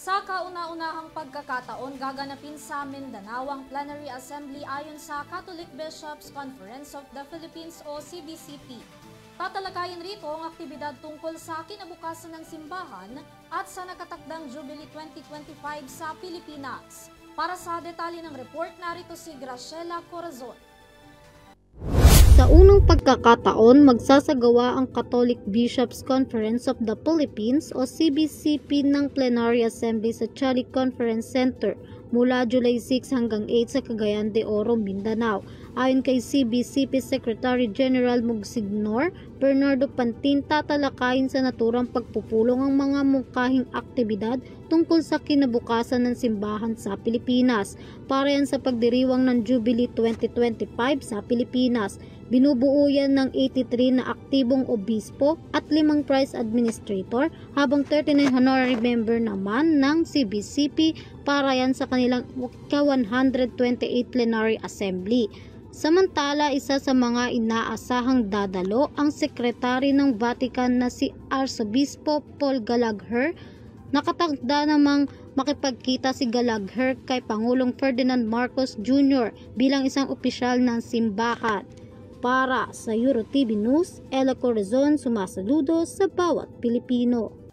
Sa kauna-unahang pagkakataon, gaganapin sa Mindanao ang Plenary Assembly ayon sa Catholic Bishops' Conference of the Philippines o CBCP. Tatalakayin rito ang aktibidad tungkol sa kinabukasan ng simbahan at sa nakatakdang Jubilee 2025 sa Pilipinas. Para sa detalye ng report, narito si Graciela Corazon. Sa unang pagkakataon, magsasagawa ang Catholic Bishops' Conference of the Philippines o CBCP ng Plenary Assembly sa Chali Conference Center mula July 6 hanggang 8 sa Cagayan de Oro, Mindanao. Ayon kay CBCP Secretary General Monsignor Bernardo Pantin, tatalakayin sa naturang pagpupulong ang mga mungkahing aktibidad tungkol sa kinabukasan ng simbahan sa Pilipinas. Para yan sa pagdiriwang ng Jubilee 2025 sa Pilipinas. Binubuo yan ng 83 na aktibong obispo at 5 prize administrator, habang 39 honorary member naman ng CBCP para yan sa kanilang 128 plenary assembly. Samantala, isa sa mga inaasahang dadalo ang sekretary ng Vatican na si Arsobispo Paul Gallagher. Nakatagda namang makipagkita si Gallagher kay Pangulong Ferdinand Marcos Jr. bilang isang opisyal ng simbahan. Para sa EuroTV News, Ella Corazon, sumasaludo sa bawat Pilipino.